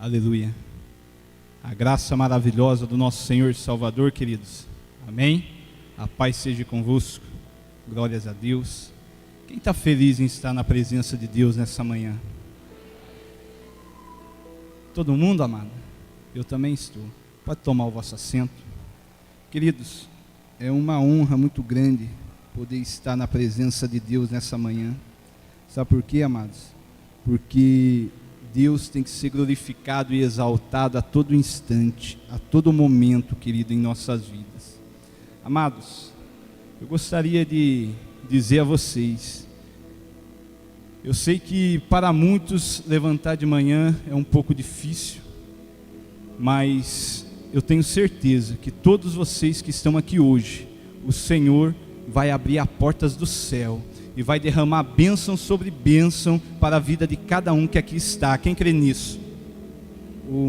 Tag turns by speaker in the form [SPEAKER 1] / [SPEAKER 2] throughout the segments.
[SPEAKER 1] Aleluia. A graça maravilhosa do nosso Senhor e Salvador, queridos. Amém? A paz seja convosco. Glórias a Deus. Quem está feliz em estar na presença de Deus nessa manhã? Todo mundo, amado? Eu também estou. Pode tomar o vosso assento. Queridos, é uma honra muito grande poder estar na presença de Deus nessa manhã. Sabe por quê, amados? Porque Deus tem que ser glorificado e exaltado a todo instante, a todo momento, querido, em nossas vidas. Amados, eu gostaria de dizer a vocês, eu sei que para muitos levantar de manhã é um pouco difícil, mas eu tenho certeza que todos vocês que estão aqui hoje, o Senhor vai abrir as portas do céu e vai derramar bênção sobre bênção para a vida de cada um que aqui está. Quem crê nisso?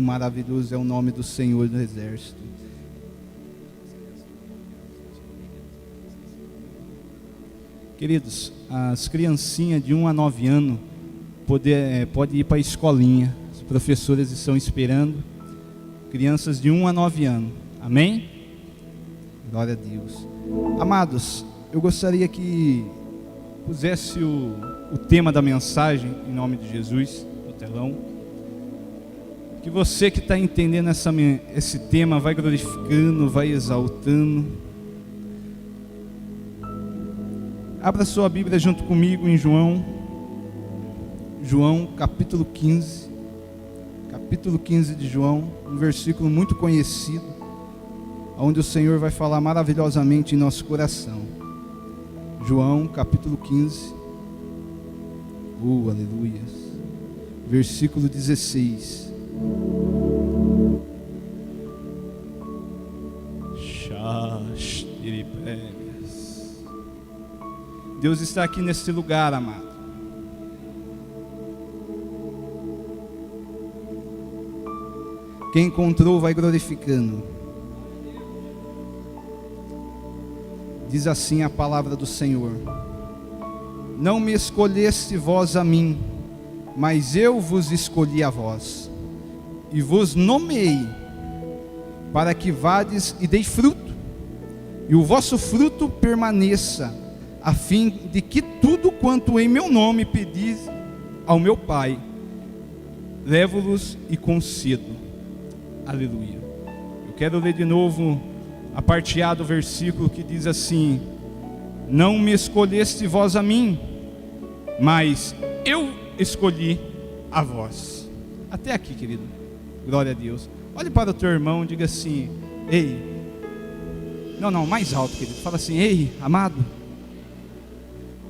[SPEAKER 1] Maravilhoso é o nome do Senhor do Exército. Queridos, as criancinhas de 1 a 9 anos podem ir para a escolinha. As professoras estão esperando. Crianças de 1 a 9 anos. Amém? Glória a Deus. Amados, eu gostaria que pusesse o tema da mensagem, em nome de Jesus, no telão. Que você que está entendendo esse tema vai glorificando, vai exaltando. Abra sua Bíblia junto comigo em João capítulo 15. Capítulo 15 de João, um versículo muito conhecido, onde o Senhor vai falar maravilhosamente em nosso coração. João capítulo 15, aleluia, versículo 16. Deus está aqui nesse lugar, amado. Quem encontrou vai glorificando. Diz assim a palavra do Senhor: não me escolheste vós a mim, mas eu vos escolhi a vós, e vos nomeei, para que vades e dei fruto, e o vosso fruto permaneça, a fim de que tudo quanto em meu nome pedis ao meu Pai, levo-vos e concedo. Aleluia. Eu quero ler de novo a parte A do versículo, que diz assim: não me escolheste vós a mim, mas eu escolhi a vós. Até aqui, querido. Glória a Deus. Olhe para o teu irmão e diga assim: ei, não, mais alto, querido. Fala assim: ei, amado,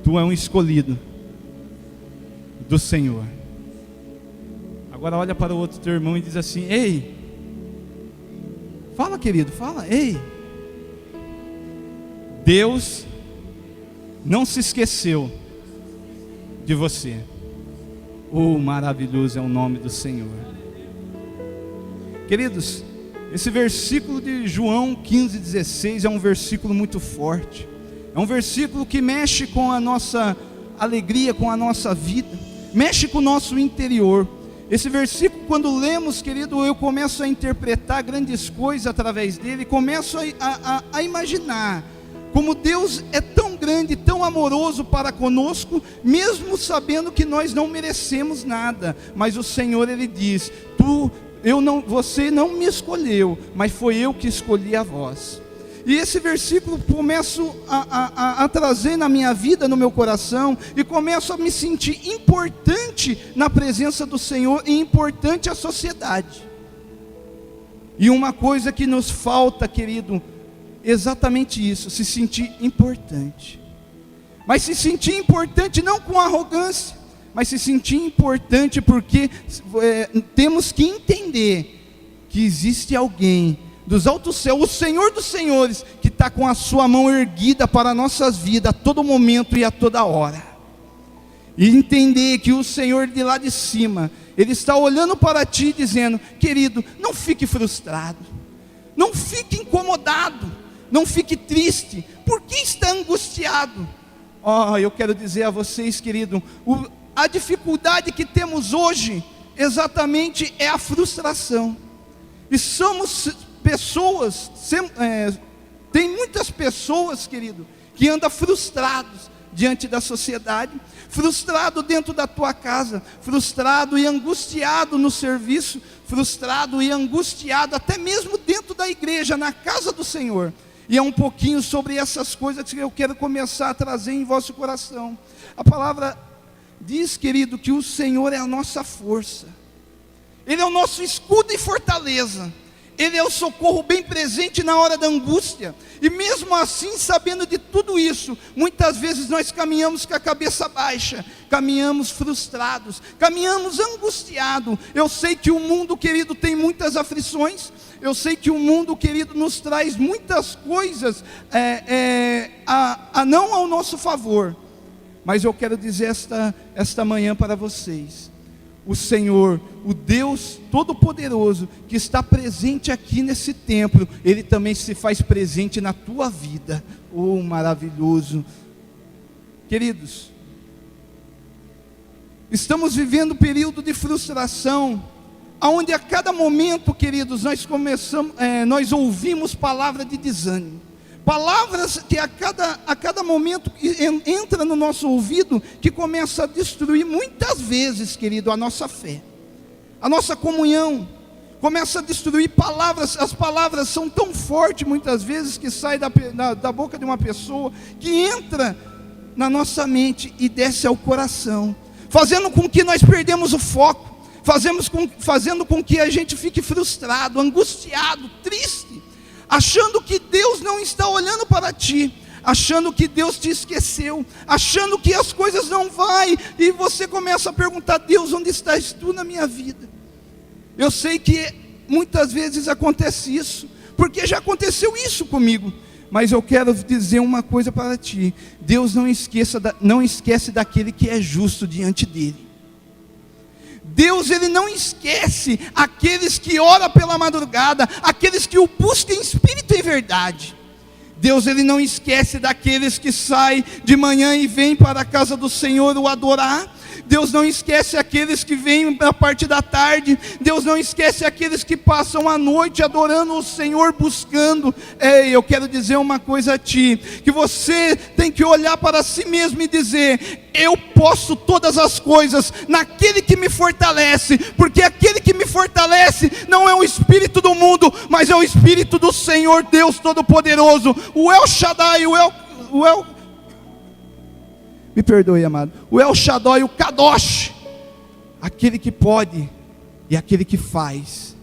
[SPEAKER 1] tu é um escolhido do Senhor. Agora olha para o outro teu irmão e diz assim: ei, fala, querido, fala, ei, Deus não se esqueceu de você. Maravilhoso é o nome do Senhor. Queridos, esse versículo de João 15:16 é um versículo muito forte. É um versículo que mexe com a nossa alegria, com a nossa vida, mexe com o nosso interior. Esse versículo, quando lemos, querido, eu começo a interpretar grandes coisas através dele, começo a imaginar como Deus é tão grande, tão amoroso para conosco, mesmo sabendo que nós não merecemos nada. Mas o Senhor, Ele diz: você não me escolheu, mas foi eu que escolhi a vós. E esse versículo começo a trazer na minha vida, no meu coração, e começo a me sentir importante na presença do Senhor e importante à sociedade. E uma coisa que nos falta, querido, exatamente isso: se sentir importante. Mas se sentir importante não com arrogância, mas se sentir importante porque temos que entender que existe alguém dos altos céus, o Senhor dos Senhores, que está com a sua mão erguida para nossas vidas a todo momento e a toda hora. E entender que o Senhor de lá de cima, Ele está olhando para ti dizendo: querido, não fique frustrado, não fique incomodado, não fique triste. Por que está angustiado? Eu quero dizer a vocês, querido, a dificuldade que temos hoje exatamente é a frustração. E somos pessoas, tem muitas pessoas, querido, que andam frustrados diante da sociedade, frustrado dentro da tua casa, frustrado e angustiado no serviço, frustrado e angustiado até mesmo dentro da igreja, na casa do Senhor. E é um pouquinho sobre essas coisas que eu quero começar a trazer em vosso coração. A palavra diz, querido, que o Senhor é a nossa força, Ele é o nosso escudo e fortaleza, Ele é o socorro bem presente na hora da angústia. E mesmo assim, sabendo de tudo isso, muitas vezes nós caminhamos com a cabeça baixa, caminhamos frustrados, caminhamos angustiados. Eu sei que o mundo, querido, tem muitas aflições. Eu sei que o mundo, querido, nos traz muitas coisas não ao nosso favor. Mas eu quero dizer esta manhã para vocês: o Senhor, o Deus Todo-Poderoso, que está presente aqui nesse templo, Ele também se faz presente na tua vida. Oh, maravilhoso. Queridos, estamos vivendo um período de frustração, onde a cada momento, queridos, nós ouvimos palavras de desânimo, palavras que a cada momento que entra no nosso ouvido, que começa a destruir muitas vezes, querido, a nossa fé, a nossa comunhão, começa a destruir palavras. As palavras são tão fortes muitas vezes, que saem da boca de uma pessoa, que entra na nossa mente e desce ao coração, fazendo com que nós perdemos o foco, fazendo com que a gente fique frustrado, angustiado, triste, achando que Deus não está olhando para ti, achando que Deus te esqueceu, achando que as coisas não vão, e você começa a perguntar: Deus, onde estás tu na minha vida? Eu sei que muitas vezes acontece isso, porque já aconteceu isso comigo, mas eu quero dizer uma coisa para ti: Deus não esquece daquele que é justo diante dele. Deus, Ele não esquece aqueles que oram pela madrugada, aqueles que o buscam em espírito e verdade. Deus, Ele não esquece daqueles que saem de manhã e vêm para a casa do Senhor o adorar. Deus não esquece aqueles que vêm na parte da tarde. Deus não esquece aqueles que passam a noite adorando o Senhor, buscando. Ei, eu quero dizer uma coisa a ti, que você tem que olhar para si mesmo e dizer: eu posso todas as coisas naquele que me fortalece, porque aquele que me fortalece não é o espírito do mundo, mas é o espírito do Senhor Deus Todo-Poderoso, o El Shaddai, me perdoe, amado, o El Shaddai, o Kadosh, aquele que pode e aquele que faz.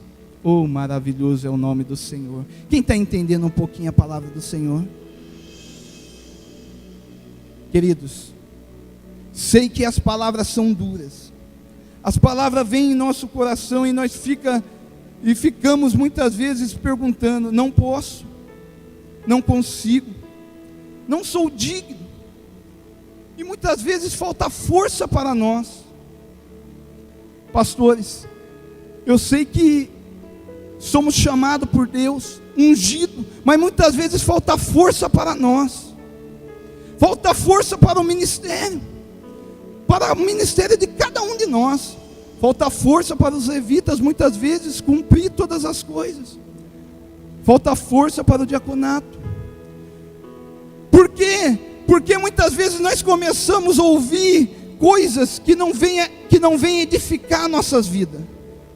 [SPEAKER 1] Oh, maravilhoso é o nome do Senhor. Quem está entendendo um pouquinho a palavra do Senhor? Queridos, sei que as palavras são duras, as palavras vêm em nosso coração e nós ficamos muitas vezes perguntando: não posso, não consigo, não sou digno. E muitas vezes falta força para nós. Pastores, eu sei que somos chamados por Deus, ungidos, mas muitas vezes falta força para nós, falta força para o ministério de cada um de nós, falta força para os levitas muitas vezes cumprir todas as coisas, falta força para o diaconato. Por quê? Porque muitas vezes nós começamos a ouvir coisas que não vêm edificar nossas vidas.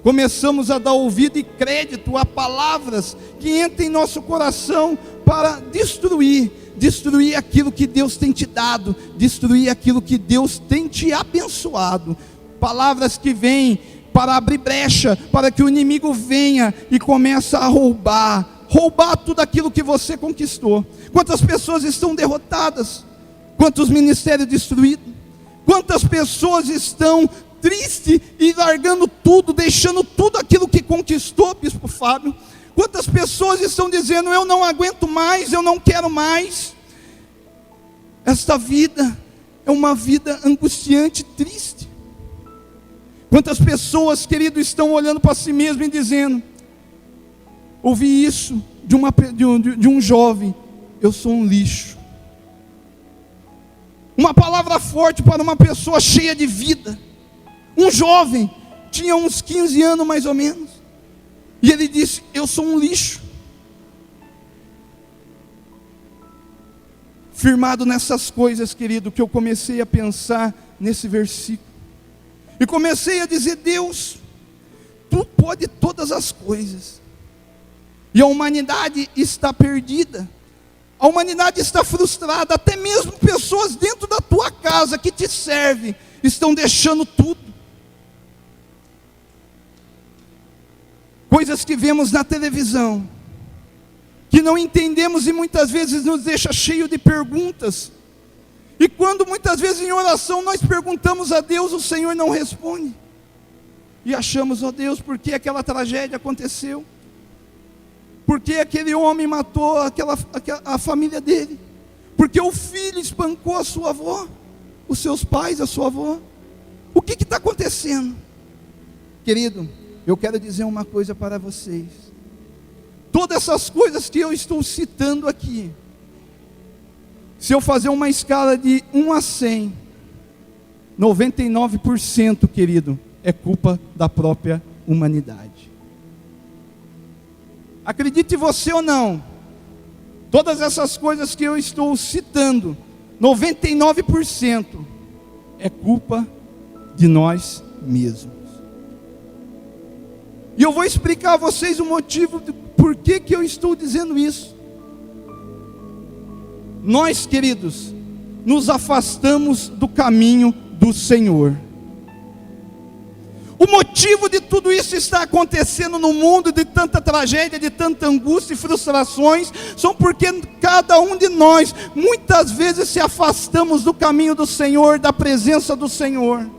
[SPEAKER 1] Começamos a dar ouvido e crédito a palavras que entram em nosso coração para destruir aquilo que Deus tem te dado, destruir aquilo que Deus tem te abençoado. Palavras que vêm para abrir brecha, para que o inimigo venha e comece a roubar tudo aquilo que você conquistou. Quantas pessoas estão derrotadas? Quantos ministérios destruídos? Quantas pessoas estão tristes e largando tudo, deixando tudo aquilo que conquistou, Bispo Fábio? Quantas pessoas estão dizendo: eu não aguento mais, eu não quero mais? Esta vida é uma vida angustiante, triste. Quantas pessoas, querido, estão olhando para si mesmo e dizendo: ouvi isso de um jovem: eu sou um lixo. Uma palavra forte para uma pessoa cheia de vida. Um jovem tinha uns 15 anos mais ou menos. E ele disse: eu sou um lixo. Firmado nessas coisas, querido, que eu comecei a pensar nesse versículo. E comecei a dizer: Deus, Tu pode todas as coisas. E a humanidade está perdida. A humanidade está frustrada. Até mesmo pessoas dentro da tua casa que te servem estão deixando tudo. Coisas que vemos na televisão, que não entendemos e muitas vezes nos deixa cheio de perguntas. E quando muitas vezes em oração nós perguntamos a Deus, o Senhor não responde. E achamos: ó Deus, por que aquela tragédia aconteceu? Por que aquele homem matou a família dele? Por que o filho espancou a sua avó? Os seus pais, a sua avó? O que está acontecendo? Querido, eu quero dizer uma coisa para vocês. Todas essas coisas que eu estou citando aqui, se eu fazer uma escala de 1 a 100, 99%, querido, é culpa da própria humanidade. Acredite você ou não, todas essas coisas que eu estou citando, 99% é culpa de nós mesmos. E eu vou explicar a vocês o motivo de por que eu estou dizendo isso. Nós, queridos, nos afastamos do caminho do Senhor. O motivo de tudo isso está acontecendo no mundo, de tanta tragédia, de tanta angústia e frustrações, são porque cada um de nós, muitas vezes se afastamos do caminho do Senhor, da presença do Senhor.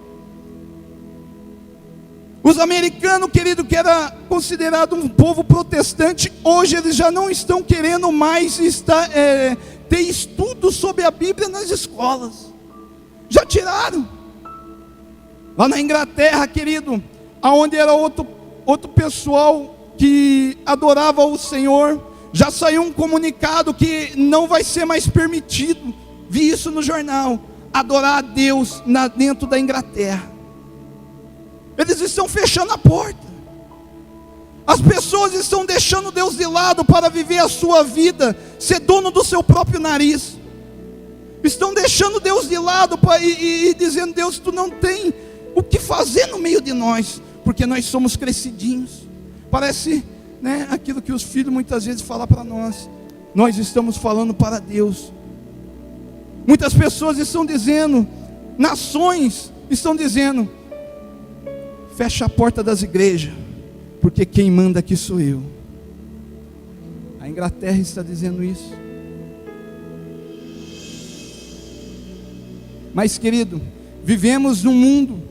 [SPEAKER 1] Os americanos, querido, que era considerado um povo protestante, hoje eles já não estão querendo mais ter estudo sobre a Bíblia nas escolas. Já tiraram. Lá na Inglaterra, querido, aonde era outro pessoal que adorava o Senhor, já saiu um comunicado que não vai ser mais permitido, vi isso no jornal, adorar a Deus dentro da Inglaterra. Eles estão fechando a porta. As pessoas estão deixando Deus de lado para viver a sua vida, ser dono do seu próprio nariz. Estão deixando Deus de lado e dizendo: Deus, Tu não tem o que fazer no meio de nós, porque nós somos crescidinhos. Parece, né, aquilo que os filhos muitas vezes falam para nós. Nós estamos falando para Deus. Muitas pessoas estão dizendo, nações estão dizendo: fecha a porta das igrejas, porque quem manda aqui sou eu. A Inglaterra está dizendo isso. Mas, querido, vivemos num mundo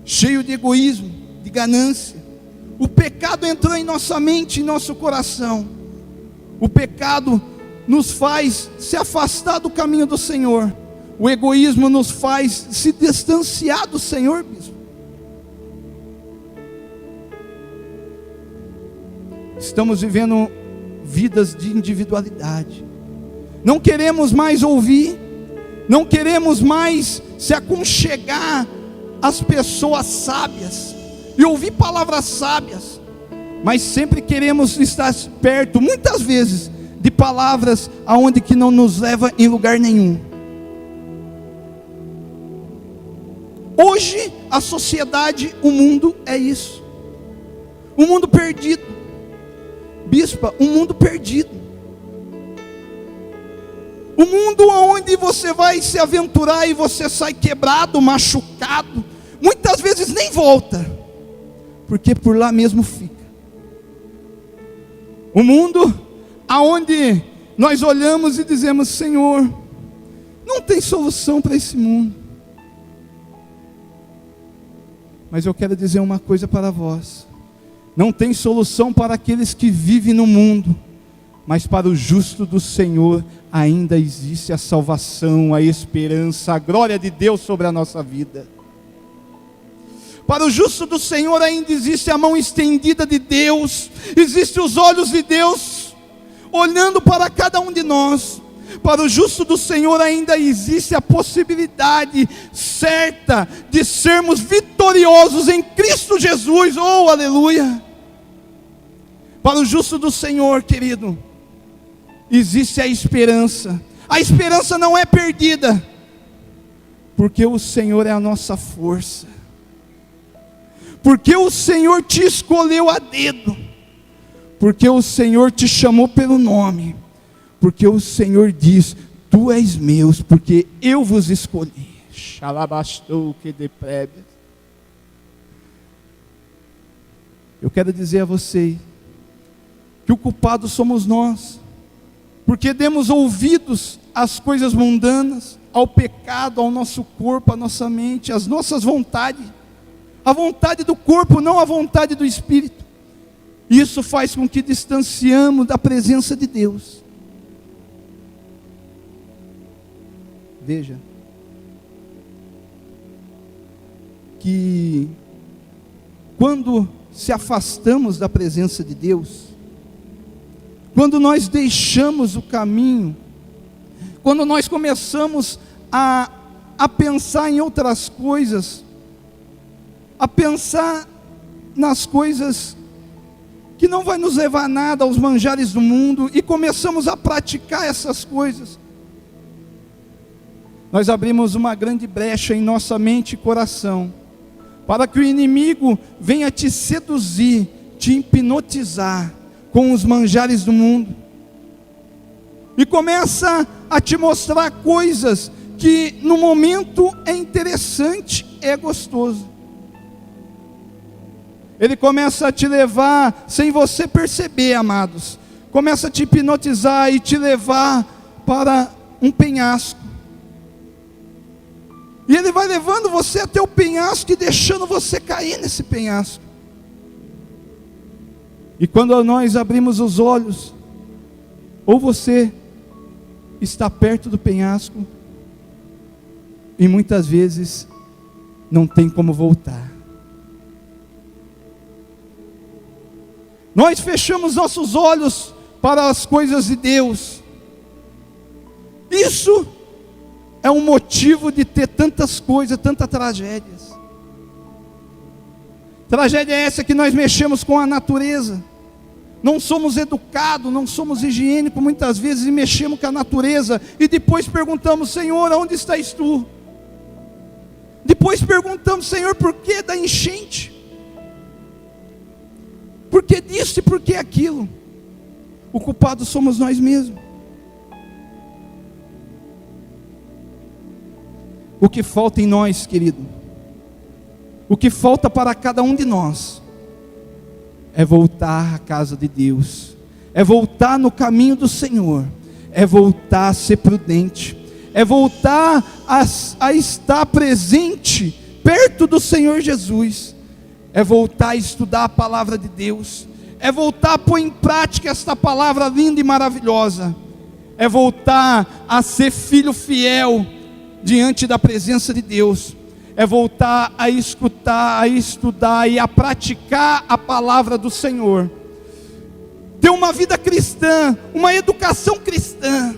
[SPEAKER 1] cheio de egoísmo, de ganância. O pecado entrou em nossa mente, em nosso coração. O pecado nos faz se afastar do caminho do Senhor. O egoísmo nos faz se distanciar do Senhor, bispo. Estamos vivendo vidas de individualidade. Não queremos mais ouvir, não queremos mais se aconchegar às pessoas sábias e ouvir palavras sábias, mas sempre queremos estar perto, muitas vezes, de palavras aonde que não nos leva em lugar nenhum. Hoje a sociedade, o mundo é isso. Um mundo perdido. Bispa, um mundo perdido. Um mundo onde você vai se aventurar e você sai quebrado, machucado. Muitas vezes nem volta, porque por lá mesmo fica. Um mundo aonde nós olhamos e dizemos: Senhor, não tem solução para esse mundo. Mas eu quero dizer uma coisa para vós: não tem solução para aqueles que vivem no mundo, mas para o justo do Senhor ainda existe a salvação, a esperança, a glória de Deus sobre a nossa vida. Para o justo do Senhor ainda existe a mão estendida de Deus, existem os olhos de Deus olhando para cada um de nós. Para o justo do Senhor ainda existe a possibilidade certa de sermos vitoriosos em Cristo Jesus. Oh, aleluia! Para o justo do Senhor, querido, existe a esperança. A esperança não é perdida, porque o Senhor é a nossa força. Porque o Senhor te escolheu a dedo. Porque o Senhor te chamou pelo nome. Porque o Senhor diz: tu és meus, porque eu vos escolhi. Xalabastou que deprebe. Eu quero dizer a você que o culpado somos nós, porque demos ouvidos às coisas mundanas, ao pecado, ao nosso corpo, à nossa mente, às nossas vontades, a vontade do corpo, não a vontade do Espírito. Isso faz com que distanciamos da presença de Deus. Veja, que quando se afastamos da presença de Deus, quando nós deixamos o caminho, quando nós começamos a pensar em outras coisas, a pensar nas coisas que não vai nos levar a nada, aos manjares do mundo, e começamos a praticar essas coisas, nós abrimos uma grande brecha em nossa mente e coração, para que o inimigo venha te seduzir, te hipnotizar com os manjares do mundo, e começa a te mostrar coisas que no momento é interessante, é gostoso. Ele começa a te levar, sem você perceber, amados, começa a te hipnotizar e te levar para um penhasco. E ele vai levando você até o penhasco e deixando você cair nesse penhasco. E quando nós abrimos os olhos, ou você está perto do penhasco, e muitas vezes não tem como voltar. Nós fechamos nossos olhos para as coisas de Deus. Isso é um motivo de ter tantas coisas, tantas tragédias. Tragédia é essa que nós mexemos com a natureza. Não somos educados, não somos higiênicos muitas vezes, e mexemos com a natureza, e depois perguntamos: Senhor, onde estás tu? Depois perguntamos: Senhor, por que da enchente? Por que disso e por que aquilo? O culpado somos nós mesmos. O que falta em nós, querido, o que falta para cada um de nós, é voltar à casa de Deus, é voltar no caminho do Senhor, é voltar a ser prudente, é voltar a estar presente, perto do Senhor Jesus, é voltar a estudar a palavra de Deus, é voltar a pôr em prática esta palavra linda e maravilhosa, é voltar a ser filho fiel diante da presença de Deus, é voltar a escutar, a estudar e a praticar a palavra do Senhor, ter uma vida cristã, uma educação cristã.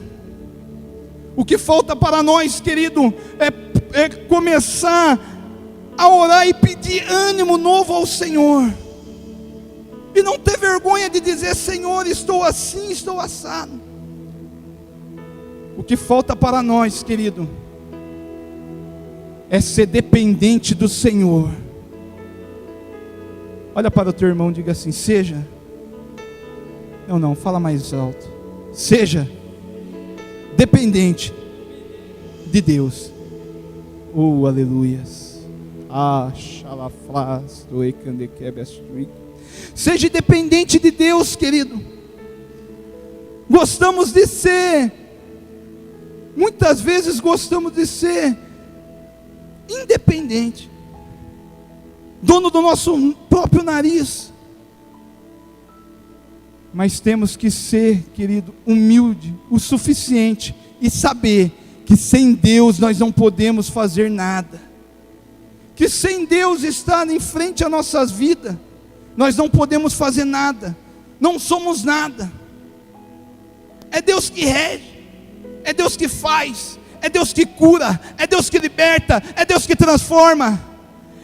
[SPEAKER 1] O que falta para nós, querido, é começar a orar e pedir ânimo novo ao Senhor, e não ter vergonha de dizer: Senhor, estou assim, estou assado. O que falta para nós, querido, é ser dependente do Senhor. Olha para o teu irmão, diga assim: seja, não, fala mais alto, seja dependente de Deus. Oh, aleluias. Seja dependente de Deus, querido. Gostamos de ser, muitas vezes gostamos de ser independente, dono do nosso próprio nariz. Mas temos que ser, querido, humilde o suficiente e saber que sem Deus nós não podemos fazer nada, que sem Deus estar em frente às nossas vidas, nós não podemos fazer nada, não somos nada. É Deus que rege, é Deus que faz, é Deus que cura, é Deus que liberta, é Deus que transforma,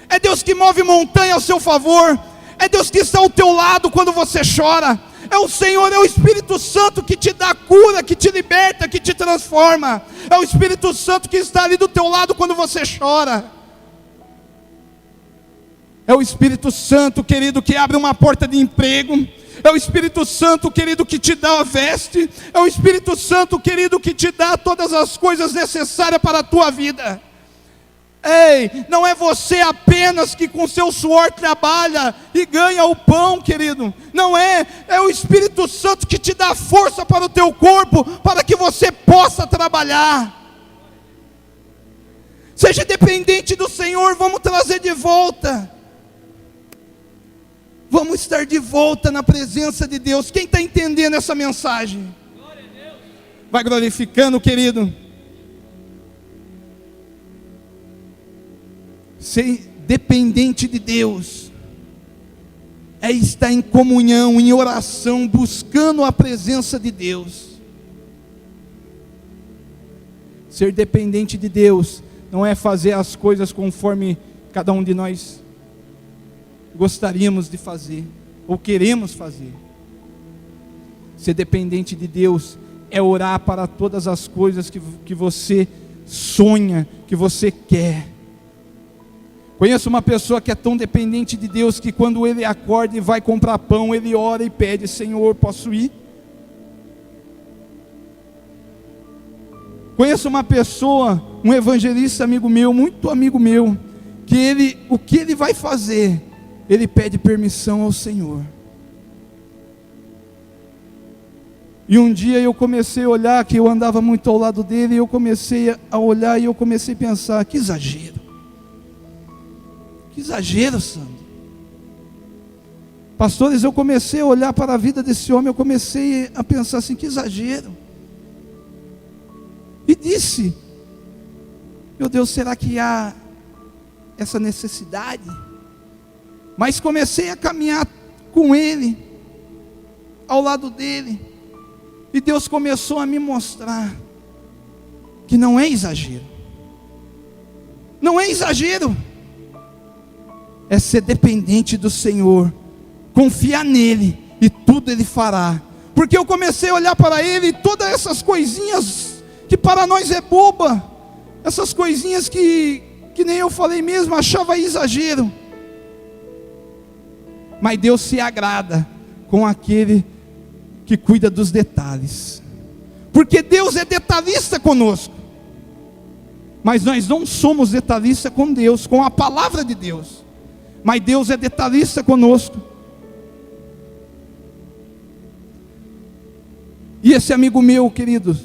[SPEAKER 1] é Deus que move montanha ao seu favor, é Deus que está ao teu lado quando você chora, é o Senhor, é o Espírito Santo que te dá cura, que te liberta, que te transforma, é o Espírito Santo que está ali do teu lado quando você chora, é o Espírito Santo, querido, que abre uma porta de emprego, é o Espírito Santo, querido, que te dá a veste, é o Espírito Santo, querido, que te dá todas as coisas necessárias para a tua vida. Ei, não é você apenas que com seu suor trabalha e ganha o pão, querido, não é, é o Espírito Santo que te dá força para o teu corpo, para que você possa trabalhar. Seja dependente do Senhor, vamos trazer de volta. Vamos estar de volta na presença de Deus. Quem está entendendo essa mensagem? Vai glorificando, querido. Ser dependente de Deus é estar em comunhão, em oração, buscando a presença de Deus. Ser dependente de Deus não é fazer as coisas conforme cada um de nós gostaríamos de fazer, ou queremos fazer. Ser dependente de Deus é orar para todas as coisas que você sonha, que você quer. Conheço uma pessoa que é tão dependente de Deus, que quando ele acorda e vai comprar pão, ele ora e pede: Senhor, posso ir? Conheço uma pessoa, um evangelista amigo meu, muito amigo meu, que o que ele vai fazer, ele pede permissão ao Senhor. E um dia eu comecei a olhar, que eu andava muito ao lado dele, e eu comecei a olhar e eu comecei a pensar: que exagero. Que exagero, Sandro. Pastores, eu comecei a olhar para a vida desse homem, eu comecei a pensar assim: que exagero. E disse: meu Deus, será que há essa necessidade? Mas comecei a caminhar com ele, ao lado dele, e Deus começou a me mostrar que não é exagero. Não é exagero. É ser dependente do Senhor, confiar nele, e tudo ele fará. Porque eu comecei a olhar para ele, e todas essas coisinhas que para nós é boba, essas coisinhas que nem eu falei mesmo, achava exagero. Mas Deus se agrada com aquele que cuida dos detalhes, porque Deus é detalhista conosco, mas nós não somos detalhistas com Deus, com a palavra de Deus, mas Deus é detalhista conosco. E esse amigo meu, queridos,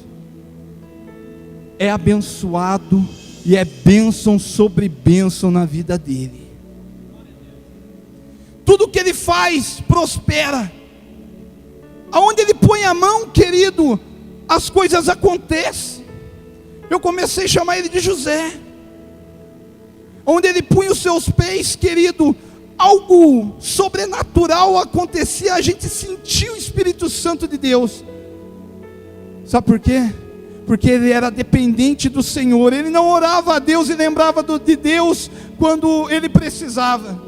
[SPEAKER 1] é abençoado, e é bênção sobre bênção na vida dele. Tudo que ele faz prospera. Aonde ele põe a mão, querido, as coisas acontecem. Eu comecei a chamar ele de José. Onde ele punha os seus pés, querido, algo sobrenatural acontecia. A gente sentia o Espírito Santo de Deus. Sabe por quê? Porque ele era dependente do Senhor. Ele não orava a Deus e lembrava de Deus quando ele precisava,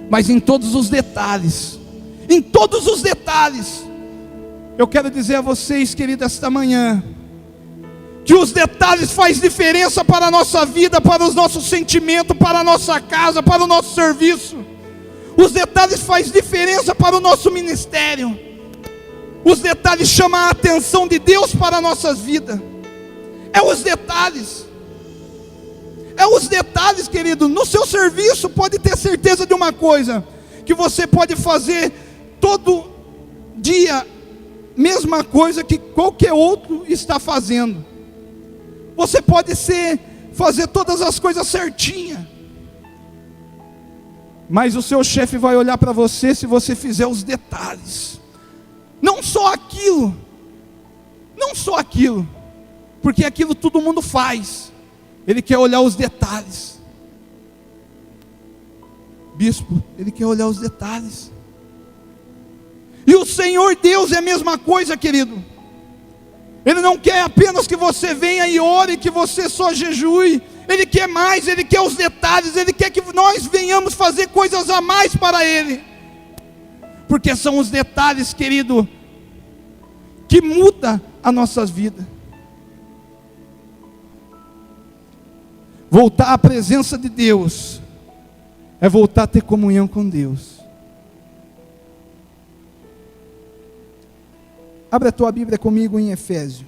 [SPEAKER 1] mas em todos os detalhes, eu quero dizer a vocês, queridos, esta manhã, que os detalhes fazem diferença para a nossa vida, para os nossos sentimentos, para a nossa casa, para o nosso serviço. Os detalhes fazem diferença para o nosso ministério. Os detalhes chamam a atenção de Deus para as nossas vidas. É os detalhes. É os detalhes, querido. No seu serviço, pode ter certeza de uma coisa: que você pode fazer todo dia mesma coisa que qualquer outro está fazendo. Você pode fazer todas as coisas certinhas, mas o seu chefe vai olhar para você se você fizer os detalhes. Não só aquilo, porque aquilo todo mundo faz. Ele quer olhar os detalhes. Bispo, ele quer olhar os detalhes. E o Senhor Deus é a mesma coisa, querido. Ele não quer apenas que você venha e ore, que você só jejue. Ele quer mais, Ele quer os detalhes, Ele quer que nós venhamos fazer coisas a mais para Ele. Porque são os detalhes, querido, que mudam a nossa vida. Voltar à presença de Deus é voltar a ter comunhão com Deus. Abre a tua Bíblia comigo em Efésios.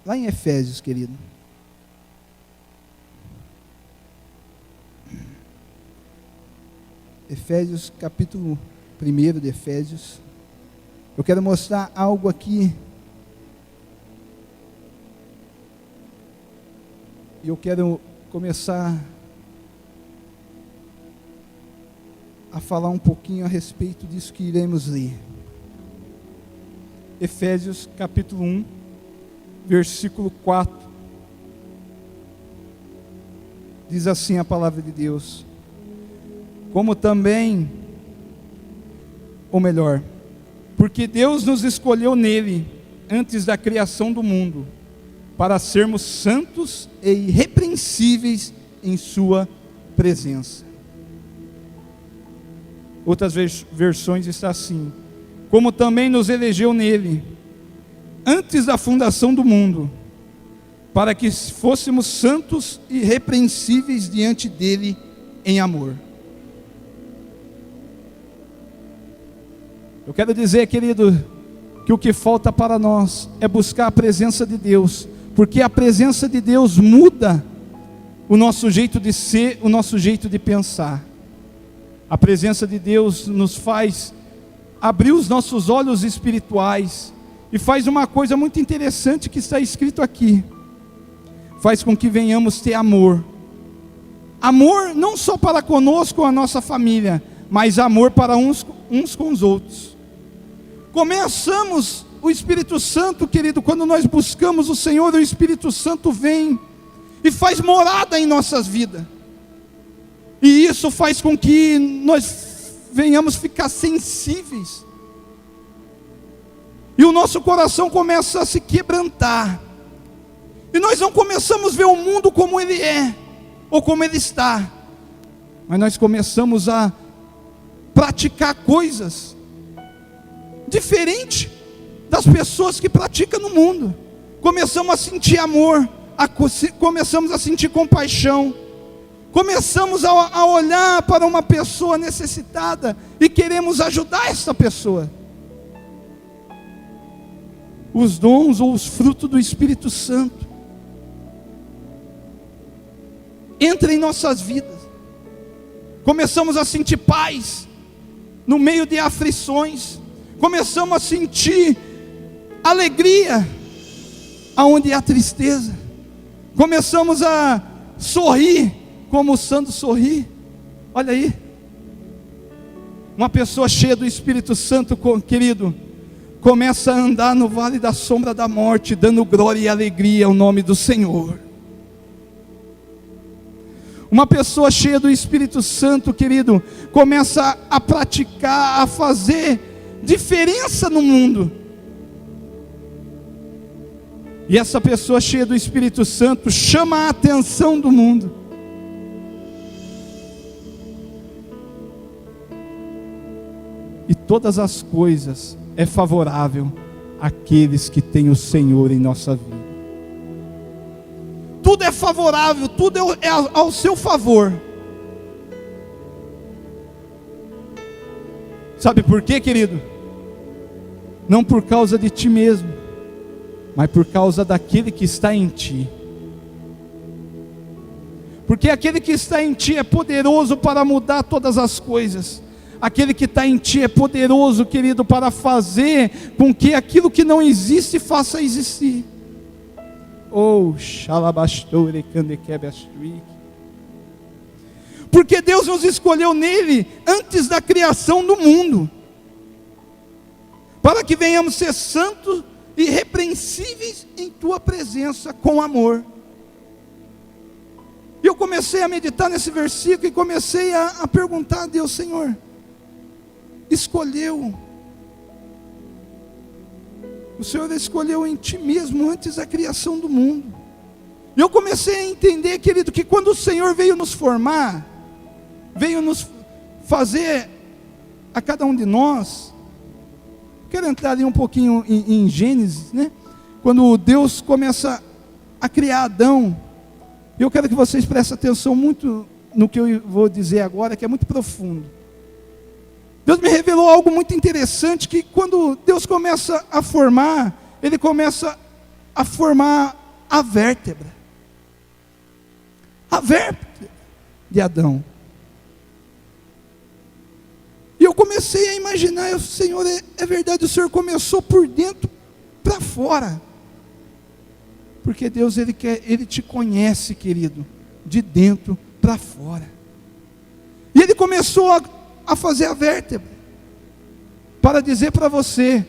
[SPEAKER 1] Lá em Efésios, querido. Efésios, capítulo 1 de Efésios. Eu quero mostrar algo aqui. E eu quero começar a falar um pouquinho a respeito disso que iremos ler. Efésios capítulo 1, versículo 4. Diz assim a palavra de Deus: como também, ou melhor, porque Deus nos escolheu nele, antes da criação do mundo, para sermos santos e irrepreensíveis em sua presença. Outras versões está assim: como também nos elegeu nele, antes da fundação do mundo, para que fôssemos santos e irrepreensíveis diante dele em amor. Eu quero dizer, querido, que o que falta para nós é buscar a presença de Deus, porque a presença de Deus muda o nosso jeito de ser, o nosso jeito de pensar. A presença de Deus nos faz abrir os nossos olhos espirituais e faz uma coisa muito interessante que está escrito aqui: faz com que venhamos ter amor. Amor não só para conosco ou a nossa família, mas amor para uns com os outros. Começamos o Espírito Santo, querido, quando nós buscamos o Senhor, o Espírito Santo vem e faz morada em nossas vidas. E isso faz com que nós venhamos ficar sensíveis. E o nosso coração começa a se quebrantar. E nós não começamos a ver o mundo como ele é, ou como ele está. Mas nós começamos a praticar coisas diferentes das pessoas que praticam no mundo. Começamos a sentir amor, começamos a sentir compaixão. Começamos a olhar para uma pessoa necessitada e queremos ajudar essa pessoa. Os dons ou os frutos do Espírito Santo entram em nossas vidas. Começamos a sentir paz no meio de aflições. Começamos a sentir alegria aonde há tristeza. Começamos a sorrir como o santo sorri. Olha aí, uma pessoa cheia do Espírito Santo, querido, começa a andar no vale da sombra da morte, dando glória e alegria ao nome do Senhor. Uma pessoa cheia do Espírito Santo, querido, começa a praticar, a fazer diferença no mundo. E essa pessoa cheia do Espírito Santo chama a atenção do mundo. E todas as coisas é favorável àqueles que têm o Senhor em nossa vida. Tudo é favorável, tudo é ao seu favor. Sabe por quê, querido? Não por causa de ti mesmo, mas por causa daquele que está em ti. Porque aquele que está em ti é poderoso para mudar todas as coisas. Aquele que está em ti é poderoso, querido, para fazer com que aquilo que não existe faça existir. Oh, xalabastore candequebastrik. Porque Deus nos escolheu nele antes da criação do mundo, para que venhamos ser santos e irrepreensíveis em tua presença com amor. E eu comecei a meditar nesse versículo e comecei a perguntar a Deus: Senhor, escolheu O Senhor escolheu em ti mesmo antes da criação do mundo. E eu comecei a entender, querido, que quando o Senhor veio nos formar, veio nos fazer a cada um de nós, quero entrar ali um pouquinho em Gênesis, né? Quando Deus começa a criar Adão, eu quero que vocês prestem atenção muito no que eu vou dizer agora, que é muito profundo. Deus me revelou algo muito interessante, que quando Deus começa a formar, Ele começa a formar a vértebra de Adão. E eu comecei a imaginar, Senhor, é verdade, o Senhor começou por dentro para fora. Porque Deus, Ele te conhece, querido, de dentro para fora. E Ele começou a fazer a vértebra, para dizer para você: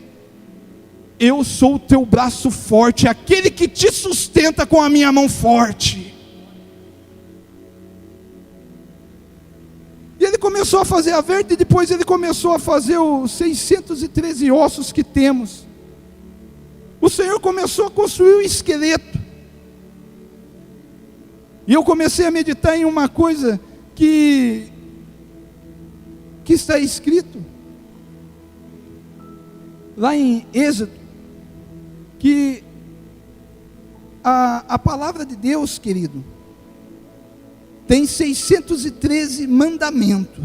[SPEAKER 1] eu sou o teu braço forte, aquele que te sustenta com a minha mão forte. E Ele começou a fazer a vértebra, e depois Ele começou a fazer os 613 ossos que temos. O Senhor começou a construir o esqueleto. E eu comecei a meditar em uma coisa que está escrito lá em Êxodo, que a palavra de Deus, querido, tem 613 mandamentos,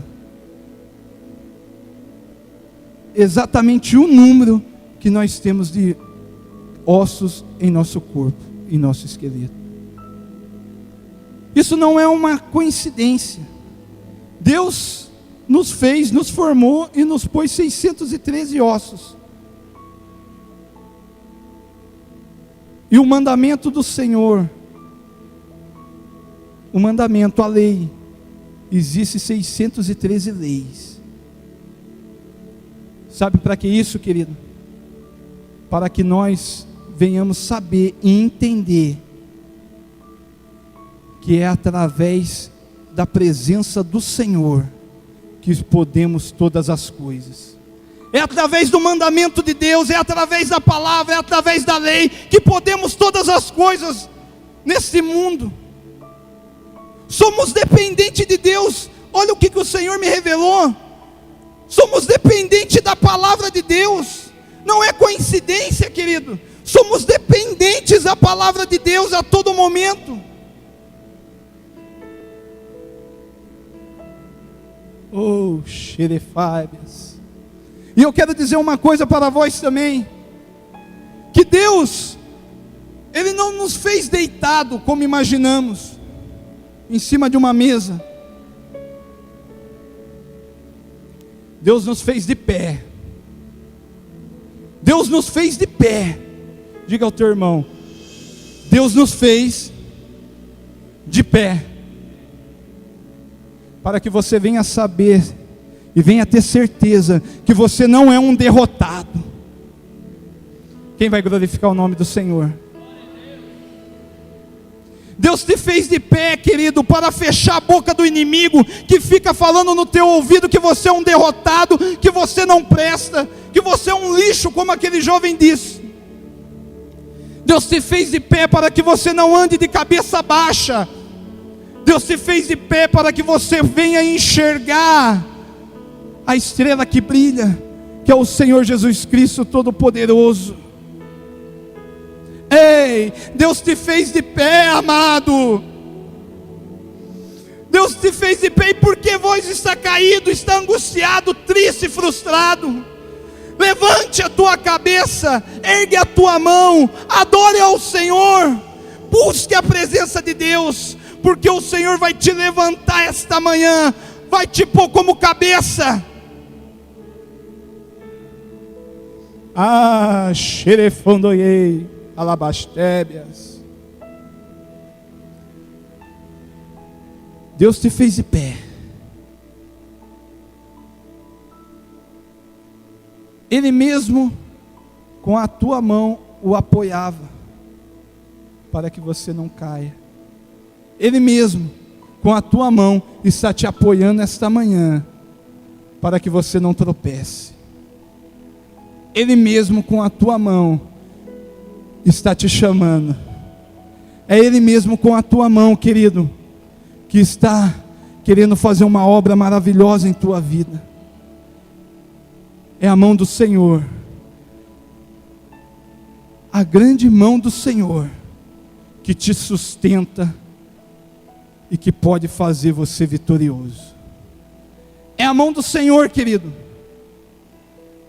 [SPEAKER 1] exatamente o número que nós temos de ossos em nosso corpo, em nosso esqueleto. Isso não é uma coincidência. Deus nos fez, nos formou e nos pôs 613 ossos. E o mandamento do Senhor, o mandamento, a lei, existe 613 leis. Sabe para que isso, querido? Para que nós venhamos saber e entender que é através da presença do Senhor que podemos todas as coisas. É através do mandamento de Deus, é através da palavra, é através da lei que podemos todas as coisas nesse mundo. Somos dependentes de Deus. Olha o que o Senhor me revelou. Somos dependentes da palavra de Deus. Não é coincidência, querido. Somos dependentes da palavra de Deus a todo momento. Oh, xerefábias. E eu quero dizer uma coisa para vós também, que Deus, Ele não nos fez deitado como imaginamos, em cima de uma mesa. Deus nos fez de pé. Deus nos fez de pé. Diga ao teu irmão: Deus nos fez de pé, para que você venha saber e venha ter certeza que você não é um derrotado. Quem vai glorificar o nome do Senhor? Deus te fez de pé, querido, para fechar a boca do inimigo, que fica falando no teu ouvido que você é um derrotado, que você não presta, que você é um lixo, como aquele jovem disse. Deus te fez de pé para que você não ande de cabeça baixa. Deus te fez de pé para que você venha enxergar a estrela que brilha, que é o Senhor Jesus Cristo Todo-Poderoso. Ei, Deus te fez de pé, amado. Deus te fez de pé, e porque vós está caído, está angustiado, triste, frustrado, levante a tua cabeça, ergue a tua mão, adore ao Senhor, busque a presença de Deus, porque o Senhor vai te levantar esta manhã, vai te pôr como cabeça. Ah, xerefondoiei, alabastébias. Deus te fez de pé. Ele mesmo, com a tua mão, o apoiava, para que você não caia. Ele mesmo, com a tua mão, está te apoiando esta manhã, para que você não tropece. Ele mesmo, com a tua mão, está te chamando. É Ele mesmo com a tua mão, querido, que está querendo fazer uma obra maravilhosa em tua vida. É a mão do Senhor, a grande mão do Senhor, que te sustenta e que pode fazer você vitorioso. É a mão do Senhor, querido,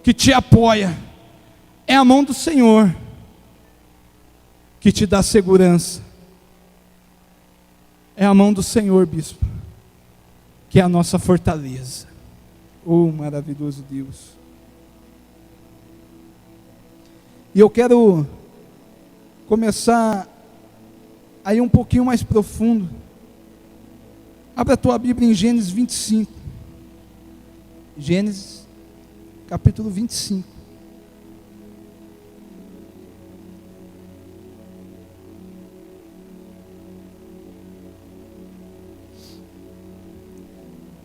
[SPEAKER 1] que te apoia. É a mão do Senhor que te dá segurança. É a mão do Senhor, bispo, que é a nossa fortaleza. Oh, maravilhoso Deus. E eu quero começar aí um pouquinho mais profundo. Abra a tua Bíblia em Gênesis 25. Gênesis, capítulo 25.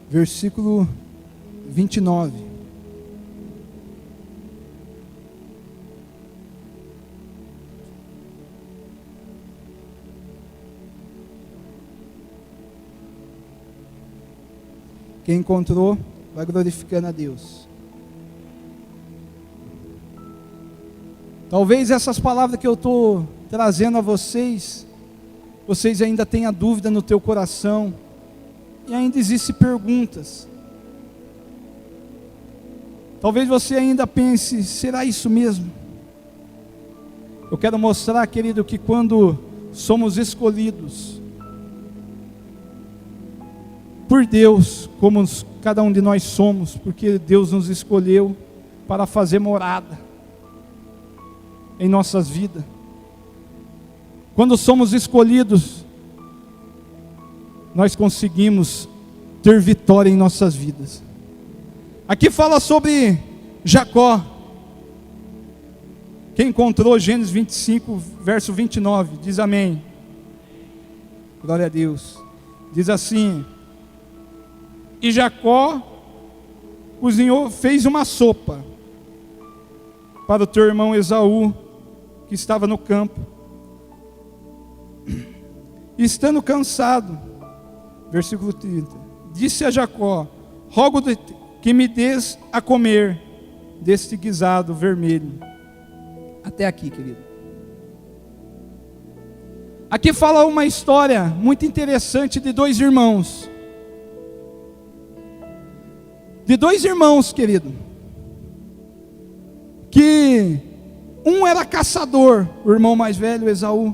[SPEAKER 1] Versículo 29. Quem encontrou, vai glorificando a Deus. Talvez essas palavras que eu estou trazendo a vocês, vocês ainda tenham dúvida no teu coração, e ainda existem perguntas. Talvez você ainda pense, será isso mesmo? Eu quero mostrar, querido, que quando somos escolhidos por Deus, como cada um de nós somos, porque Deus nos escolheu para fazer morada em nossas vidas. Quando somos escolhidos, nós conseguimos ter vitória em nossas vidas. Aqui fala sobre Jacó. Quem encontrou Gênesis 25, verso 29, diz amém. Glória a Deus. Diz assim: e Jacó cozinhou, fez uma sopa para o teu irmão Esaú, que estava no campo. E estando cansado, versículo 30, disse a Jacó: rogo que me des a comer deste guisado vermelho. Até aqui, querido. Aqui fala uma história muito interessante de dois irmãos. De dois irmãos, querido, que um era caçador, o irmão mais velho, Esaú,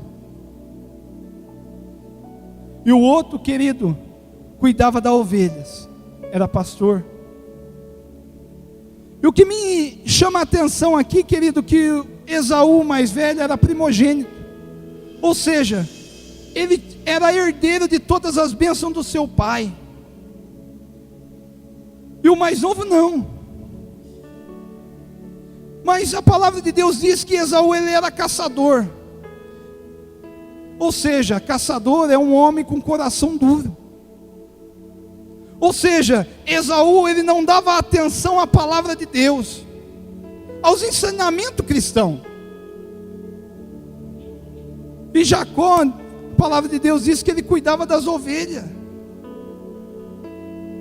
[SPEAKER 1] e o outro, querido, cuidava das ovelhas, era pastor. E o que me chama a atenção aqui, querido, que Esaú mais velho era primogênito, ou seja, ele era herdeiro de todas as bênçãos do seu pai. E o mais novo não. Mas a palavra de Deus diz que Esaú, ele era caçador. Ou seja, caçador é um homem com coração duro. Ou seja, Esaú, ele não dava atenção à palavra de Deus, aos ensinamentos cristãos. E Jacó, a palavra de Deus diz que ele cuidava das ovelhas.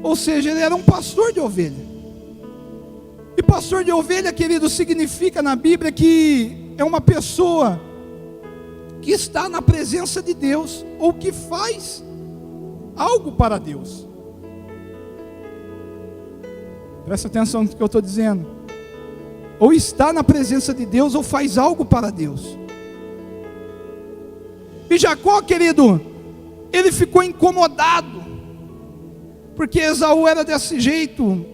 [SPEAKER 1] Ou seja, ele era um pastor de ovelha. E pastor de ovelha, querido, significa na Bíblia que é uma pessoa que está na presença de Deus, ou que faz algo para Deus. Presta atenção no que eu estou dizendo. Ou está na presença de Deus, ou faz algo para Deus. E Jacó, querido, ele ficou incomodado, porque Esaú era desse jeito.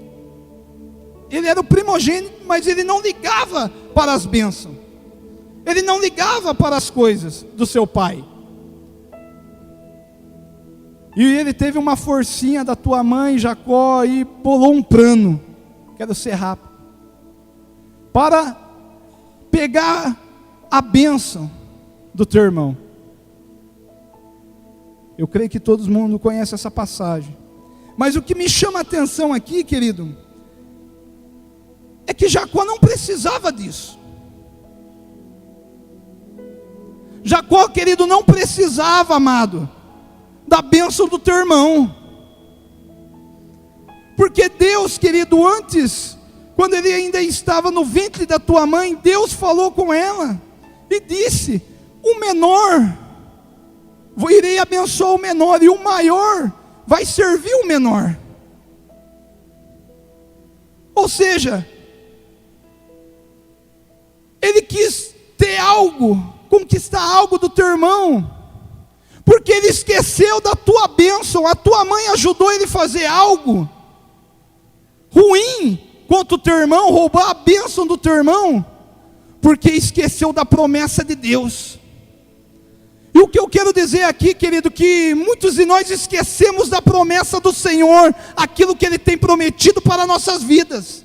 [SPEAKER 1] Ele era o primogênito, mas ele não ligava para as bênçãos. Ele não ligava para as coisas do seu pai. E ele teve uma forcinha da tua mãe, Jacó, e bolou um plano. Quero ser rápido. Para pegar a bênção do teu irmão. Eu creio que todo mundo conhece essa passagem. Mas o que me chama a atenção aqui, querido, é que Jacó não precisava disso. Jacó, querido, não precisava, amado, da bênção do teu irmão. Porque Deus, querido, antes, quando ele ainda estava no ventre da tua mãe, Deus falou com ela e disse: o menor, irei abençoar o menor, e o maior vai servir o menor. Ou seja, ele quis ter algo, conquistar algo do teu irmão, porque ele esqueceu da tua bênção. A tua mãe ajudou ele a fazer algo ruim contra o teu irmão, roubar a bênção do teu irmão, porque esqueceu da promessa de Deus. E o que eu quero dizer aqui, querido, que muitos de nós esquecemos da promessa do Senhor, aquilo que Ele tem prometido para nossas vidas.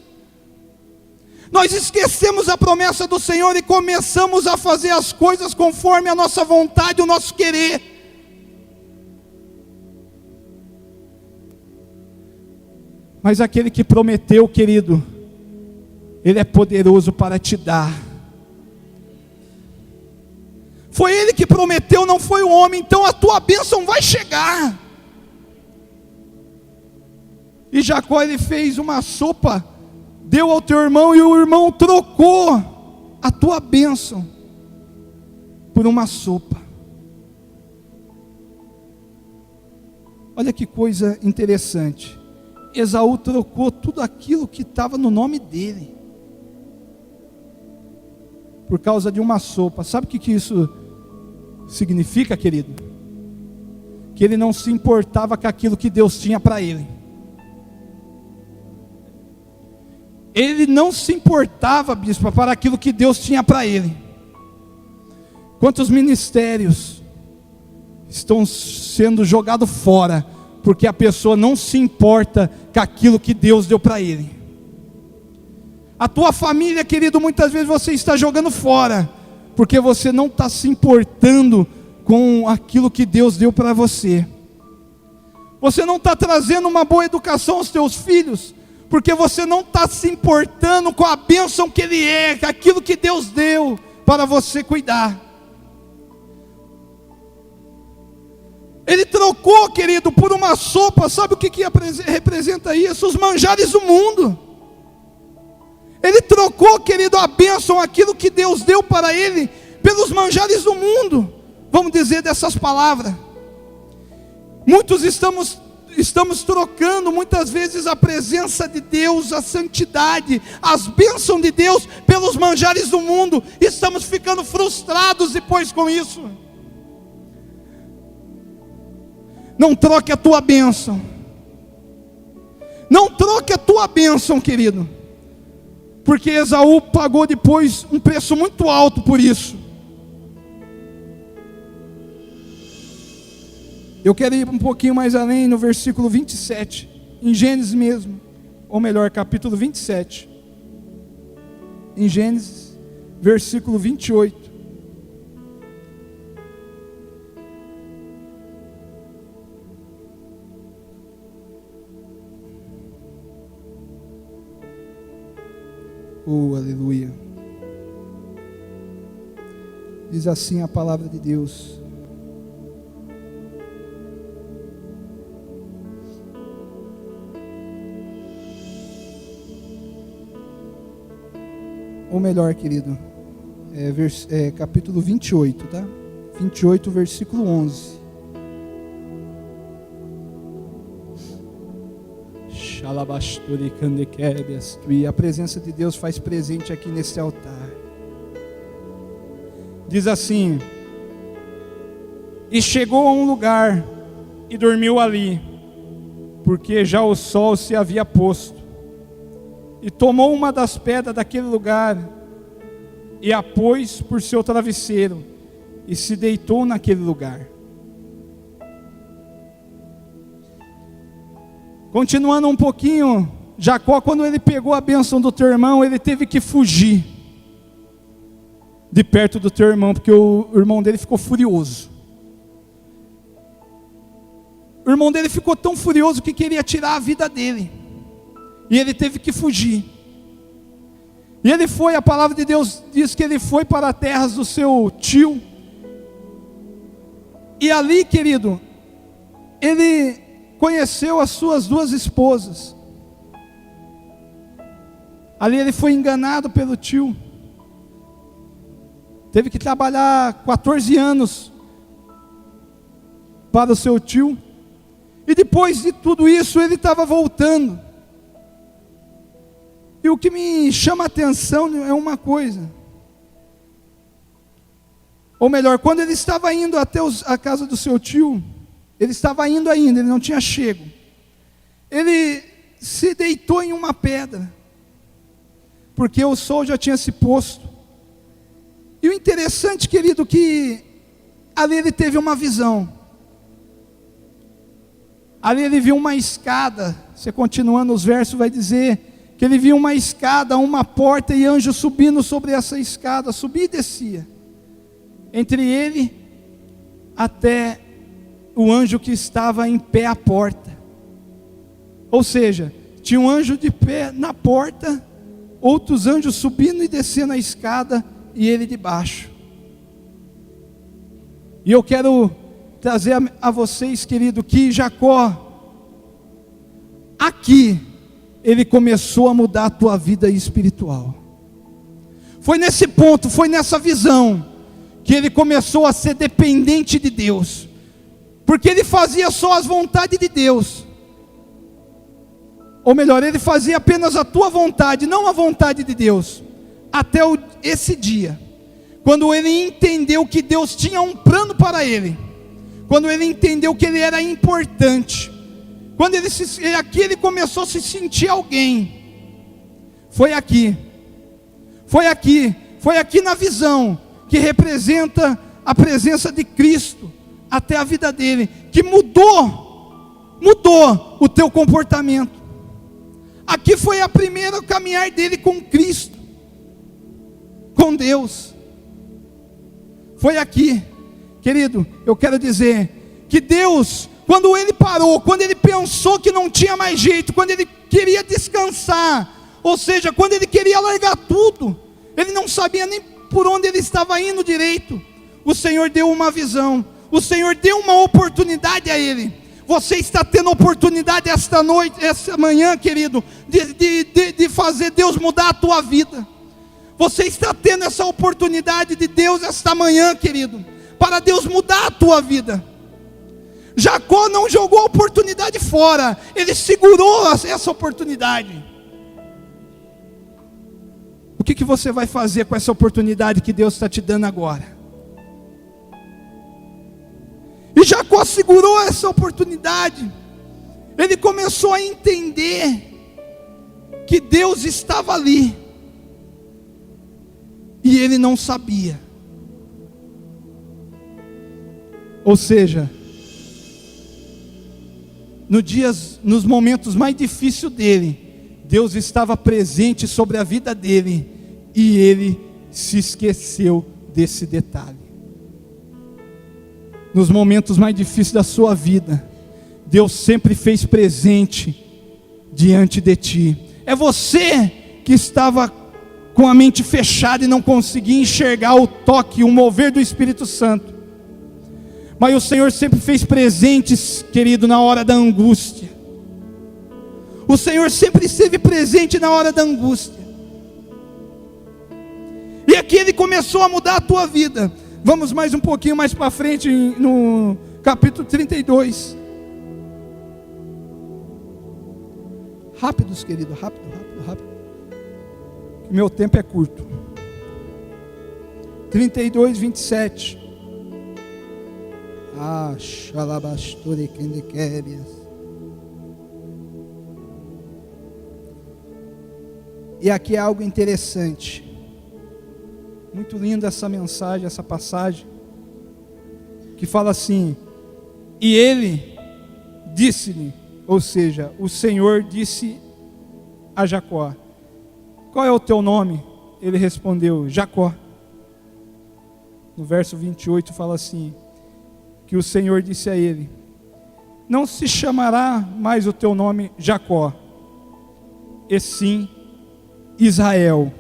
[SPEAKER 1] Nós esquecemos a promessa do Senhor e começamos a fazer as coisas conforme a nossa vontade, o nosso querer. Mas aquele que prometeu, querido, Ele é poderoso para te dar. Foi Ele que prometeu, não foi o homem. Então a tua bênção vai chegar. E Jacó, ele fez uma sopa, deu ao teu irmão, e o irmão trocou a tua bênção por uma sopa. Olha que coisa interessante. Esaú trocou tudo aquilo que estava no nome dele por causa de uma sopa. Sabe o que isso significa, querido? Que ele não se importava com aquilo que Deus tinha para ele. Ele não se importava, bispo, para aquilo que Deus tinha para ele. Quantos ministérios estão sendo jogados fora porque a pessoa não se importa com aquilo que Deus deu para ele? A tua família, querido, muitas vezes você está jogando fora porque você não está se importando com aquilo que Deus deu para você. Você não está trazendo uma boa educação aos teus filhos porque você não está se importando com a bênção que Ele é, com aquilo que Deus deu para você cuidar. Ele trocou, querido, por uma sopa. Sabe o que representa isso? Os manjares do mundo. Ele trocou, querido, a bênção, aquilo que Deus deu para ele, pelos manjares do mundo. Vamos dizer dessas palavras. Muitos estamos trocando muitas vezes a presença de Deus, a santidade, as bênçãos de Deus pelos manjares do mundo. Estamos ficando frustrados depois com isso. Não troque a tua bênção. Não troque a tua bênção, querido, porque Esaú pagou depois um preço muito alto por isso. Eu quero ir um pouquinho mais além no versículo 27, em Gênesis mesmo, ou melhor, capítulo 27, em Gênesis, versículo 28. Oh, aleluia. Diz assim a palavra de Deus: ou melhor, querido, capítulo 28, tá? 28, versículo 11. E a presença de Deus faz presente aqui nesse altar. Diz assim: e chegou a um lugar e dormiu ali, porque já o sol se havia posto. E tomou uma das pedras daquele lugar e a pôs por seu travesseiro, e se deitou naquele lugar. Continuando um pouquinho, Jacó, quando ele pegou a bênção do teu irmão, ele teve que fugir de perto do teu irmão, porque o irmão dele ficou furioso. O irmão dele ficou tão furioso que queria tirar a vida dele, e ele teve que fugir. E ele foi, a palavra de Deus diz que ele foi para as terras do seu tio, E ali, querido, ele conheceu as suas 2 esposas. Ali ele foi enganado pelo tio. Teve que trabalhar 14 anos para o seu tio. E depois de tudo isso, ele estava voltando. E o que me chama a atenção é uma coisa. Ou melhor, quando ele estava indo até a casa do seu tio, ele estava indo ainda, ele não tinha chego. Ele se deitou em uma pedra, porque o sol já tinha se posto. E o interessante, querido, que ali ele teve uma visão. Ali ele viu uma escada. Você continuando os versos vai dizer que ele viu uma escada, uma porta e anjo subindo sobre essa escada, subia e descia. Entre ele até o anjo que estava em pé à porta. Ou seja, tinha um anjo de pé na porta, outros anjos subindo e descendo a escada e ele de baixo. E eu quero trazer a vocês, querido, que Jacó, aqui, ele começou a mudar a tua vida espiritual. Foi nesse ponto, foi nessa visão, que ele começou a ser dependente de Deus, porque ele fazia só as vontades de Deus, ou melhor, ele fazia apenas a tua vontade, não a vontade de Deus, até esse dia, quando ele entendeu que Deus tinha um plano para ele, quando ele entendeu que ele era importante, quando aqui ele começou a se sentir alguém. Foi aqui na visão, que representa a presença de Cristo, até a vida dele, que mudou o teu comportamento. Aqui foi a primeira caminhar dele com Cristo, com Deus. Foi aqui, querido, eu quero dizer, que Deus, quando ele parou, quando ele pensou que não tinha mais jeito, quando ele queria descansar, ou seja, quando ele queria largar tudo, ele não sabia nem por onde ele estava indo direito, o Senhor deu uma visão, o Senhor deu uma oportunidade a ele. Você está tendo oportunidade esta noite, esta manhã, querido, de fazer Deus mudar a tua vida. Você está tendo essa oportunidade de Deus esta manhã, querido, para Deus mudar a tua vida. Jacó não jogou a oportunidade fora, ele segurou essa oportunidade. O que você vai fazer com essa oportunidade que Deus está te dando agora? E Jacó segurou essa oportunidade. Ele começou a entender que Deus estava ali, e ele não sabia. Ou seja, nos momentos mais difíceis dele, Deus estava presente sobre a vida dele, e ele se esqueceu desse detalhe. Nos momentos mais difíceis da sua vida, Deus sempre fez presente diante de ti. É você que estava com a mente fechada e não conseguia enxergar o toque, o mover do Espírito Santo. Mas o Senhor sempre fez presentes, querido, na hora da angústia. O Senhor sempre esteve presente na hora da angústia. E aqui Ele começou a mudar a tua vida. Vamos mais um pouquinho mais para frente, no capítulo 32. Rápidos, querido, rápido. Meu tempo é curto. 32, 27. Xalabasture quendequérias. E aqui é algo interessante. Muito linda essa mensagem, essa passagem, que fala assim: e ele disse-lhe, ou seja, o Senhor disse a Jacó: qual é o teu nome? Ele respondeu: Jacó. No verso 28 fala assim, que o Senhor disse a ele: não se chamará mais o teu nome Jacó, e sim Israel,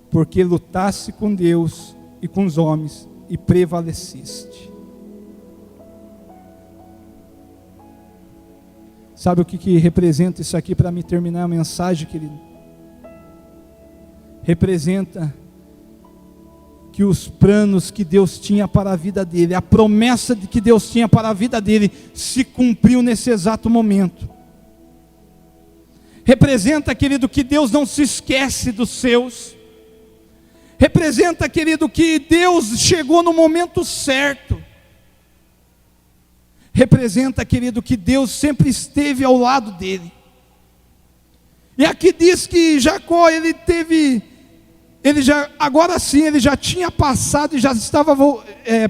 [SPEAKER 1] porque lutaste com Deus e com os homens e prevaleceste. Sabe o que representa isso aqui para me terminar a mensagem, querido? Representa que os planos que Deus tinha para a vida dele, a promessa de que Deus tinha para a vida dele, se cumpriu nesse exato momento. Representa, querido, que Deus não se esquece dos seus. Representa, querido, que Deus chegou no momento certo. Representa, querido, que Deus sempre esteve ao lado dele. E aqui diz que Jacó, agora sim, ele já tinha passado e já estava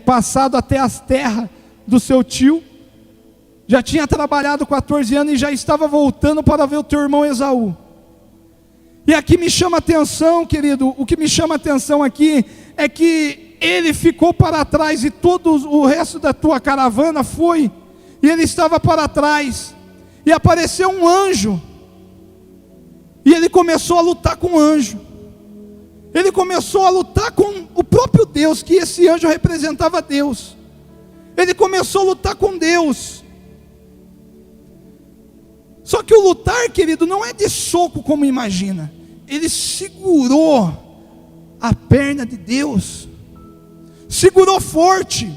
[SPEAKER 1] passado até as terras do seu tio. Já tinha trabalhado 14 anos e já estava voltando para ver o teu irmão Esaú. E aqui me chama a atenção, querido, o que me chama a atenção aqui é que ele ficou para trás e todo o resto da tua caravana foi, e ele estava para trás, e apareceu um anjo, e ele começou a lutar com o anjo. Ele começou a lutar com o próprio Deus, que esse anjo representava Deus. Ele começou a lutar com Deus. Só que o lutar, querido, não é de soco como imagina. Ele segurou a perna de Deus, segurou forte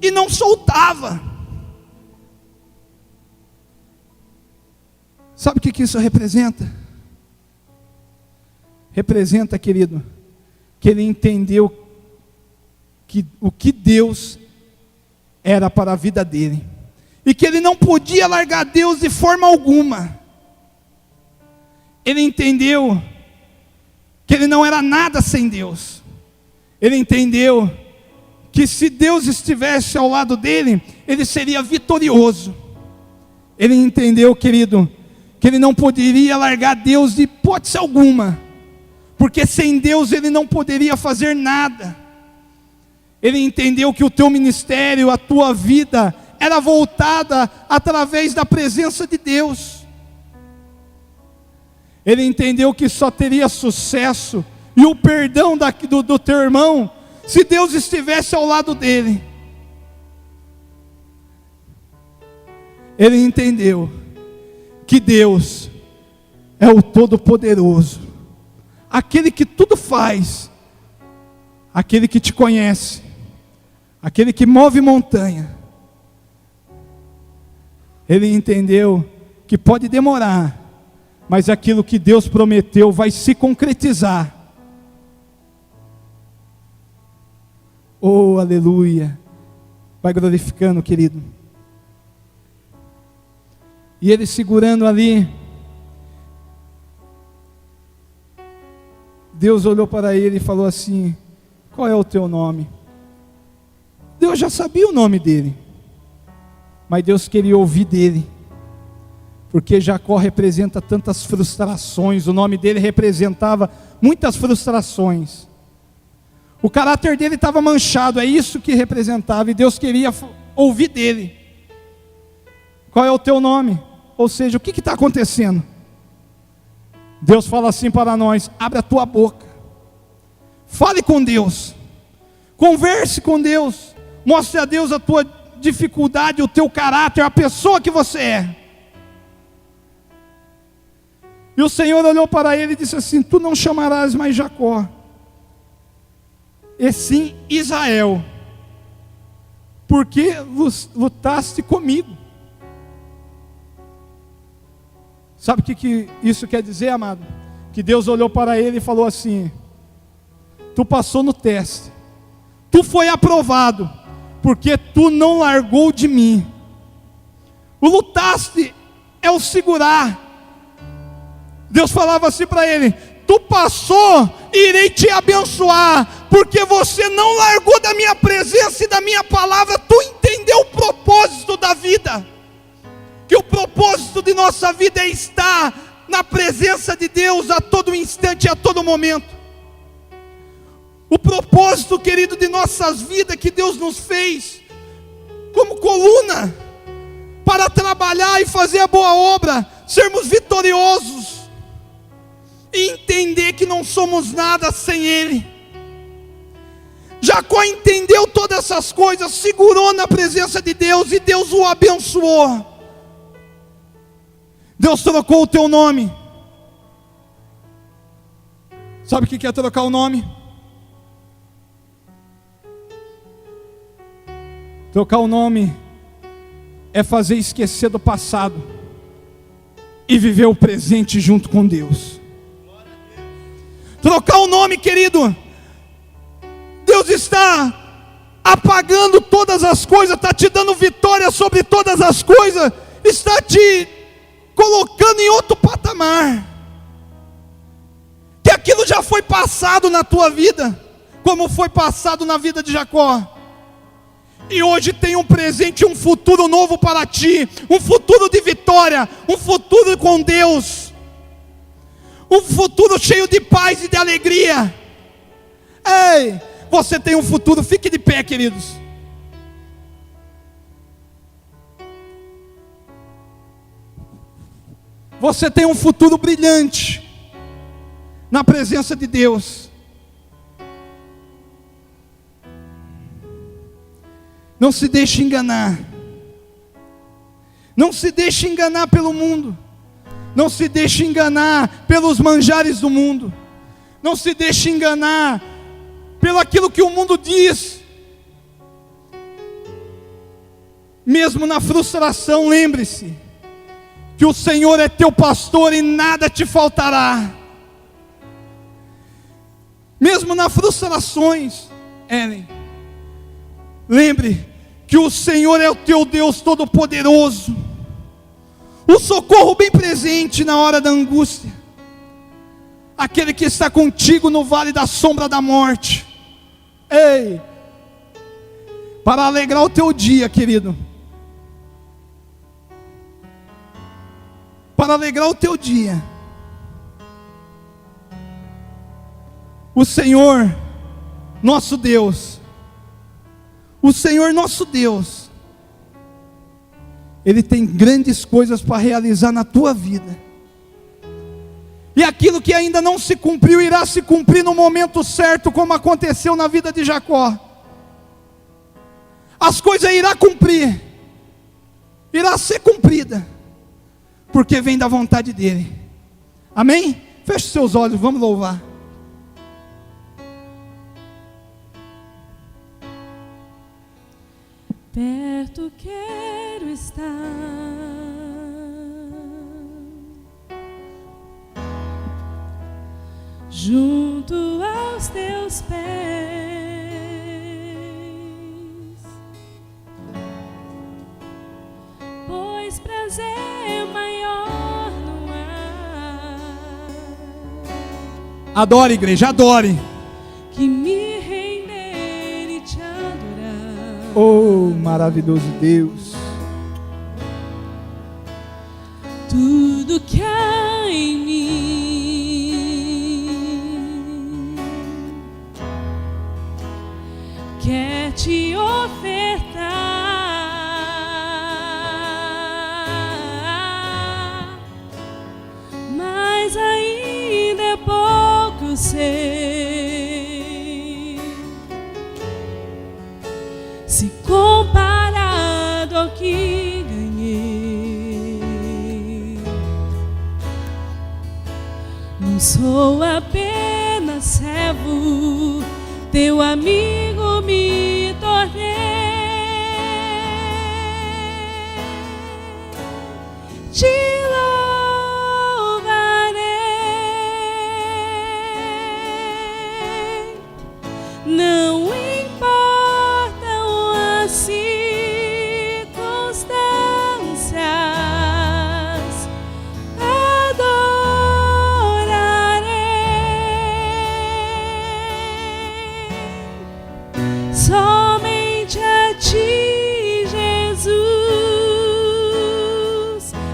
[SPEAKER 1] e não soltava. Sabe o que isso representa? Representa, querido, que ele entendeu que o que Deus era para a vida dele, e que ele não podia largar Deus de forma alguma. Ele entendeu que ele não era nada sem Deus. Ele entendeu que se Deus estivesse ao lado dele, ele seria vitorioso. Ele entendeu, querido, que ele não poderia largar Deus de hipótese alguma, porque sem Deus ele não poderia fazer nada. Ele entendeu que o teu ministério, a tua vida, era voltada através da presença de Deus. Ele entendeu que só teria sucesso e o perdão do teu irmão se Deus estivesse ao lado dele. Ele entendeu que Deus é o Todo-Poderoso, aquele que tudo faz, aquele que te conhece, aquele que move montanha. Ele entendeu que pode demorar, mas aquilo que Deus prometeu vai se concretizar. Oh, aleluia. Vai glorificando, querido. E ele segurando ali, Deus olhou para ele e falou assim: qual é o teu nome? Deus já sabia o nome dele, mas Deus queria ouvir dele, porque Jacó representa tantas frustrações, o nome dele representava muitas frustrações, o caráter dele estava manchado, é isso que representava, e Deus queria ouvir dele. Qual é o teu nome? Ou seja, o que está acontecendo? Deus fala assim para nós: abre a tua boca, fale com Deus, converse com Deus, mostre a Deus a tua dificuldade, o teu caráter, a pessoa que você é. E o Senhor olhou para ele e disse assim: tu não chamarás mais Jacó, e sim Israel, porque lutaste comigo. Sabe o que isso quer dizer, amado? Que Deus olhou para ele e falou assim: tu passou no teste, tu foi aprovado, porque tu não largou de mim. O lutaste é o segurar. Deus falava assim para ele: tu passou, irei te abençoar, porque você não largou da minha presença e da minha palavra. Tu entendeu o propósito da vida, que o propósito de nossa vida é estar na presença de Deus a todo instante, a todo momento. O propósito, querido, de nossas vidas, que Deus nos fez como coluna para trabalhar e fazer a boa obra, sermos vitoriosos e entender que não somos nada sem Ele. Jacó entendeu todas essas coisas, segurou na presença de Deus e Deus o abençoou. Deus trocou o teu nome. Sabe o que é trocar o nome? Trocar o nome é fazer esquecer do passado e viver o presente junto com Deus. Trocar o nome, querido, Deus está apagando todas as coisas, está te dando vitória sobre todas as coisas, está te colocando em outro patamar, que aquilo já foi passado na tua vida, como foi passado na vida de Jacó, e hoje tem um presente, um futuro novo para ti, um futuro de vitória, um futuro com Deus, um futuro cheio de paz e de alegria. Ei, você tem um futuro, fique de pé, queridos. Você tem um futuro brilhante na presença de Deus. Não se deixe enganar. Não se deixe enganar pelo mundo. Não se deixe enganar pelos manjares do mundo. Não se deixe enganar pelo aquilo que o mundo diz. Mesmo na frustração, lembre-se que o Senhor é teu pastor e nada te faltará. Mesmo nas frustrações, Ellen, lembre que o Senhor é o teu Deus Todo-Poderoso, o socorro bem presente na hora da angústia, aquele que está contigo no vale da sombra da morte. Ei, para alegrar o teu dia, querido, para alegrar o teu dia, o Senhor nosso Deus, o Senhor nosso Deus, Ele tem grandes coisas para realizar na tua vida, e aquilo que ainda não se cumpriu, irá se cumprir no momento certo, como aconteceu na vida de Jacó. As coisas irá cumprir, irá ser cumprida, porque vem da vontade dEle. Amém? Feche seus olhos, vamos louvar.
[SPEAKER 2] Perto quero estar, junto aos teus pés, pois prazer maior não há.
[SPEAKER 1] Adore, igreja, adore.
[SPEAKER 2] Que me render e te adorar.
[SPEAKER 1] Oh, maravilhoso Deus.
[SPEAKER 2] Tudo que há em mim quer te ofertar, mas ainda é pouco sei, se comparado ao que ganhei. Não sou apenas servo, teu amigo me tornei. Te louvarei, não importam as circunstâncias, adorarei somente a ti, Jesus.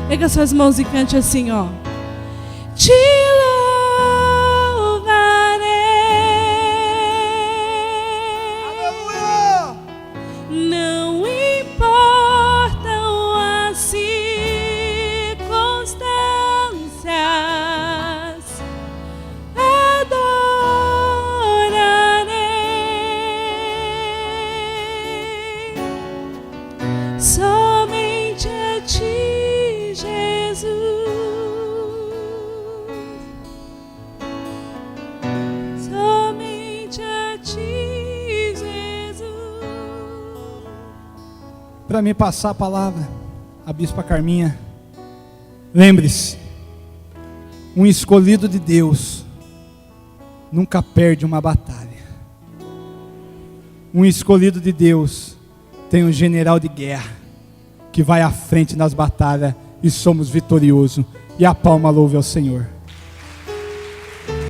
[SPEAKER 2] Pega suas mãos e cante assim, ó. Te louvarei, não importam as circunstâncias, adorarei somente a ti, Jesus.
[SPEAKER 1] para me passar a palavra, a Bispa Carminha. Lembre-se, um escolhido de Deus nunca perde uma batalha. Um escolhido de Deus tem um general de guerra que vai à frente nas batalhas e somos vitoriosos. E a palma louve ao Senhor.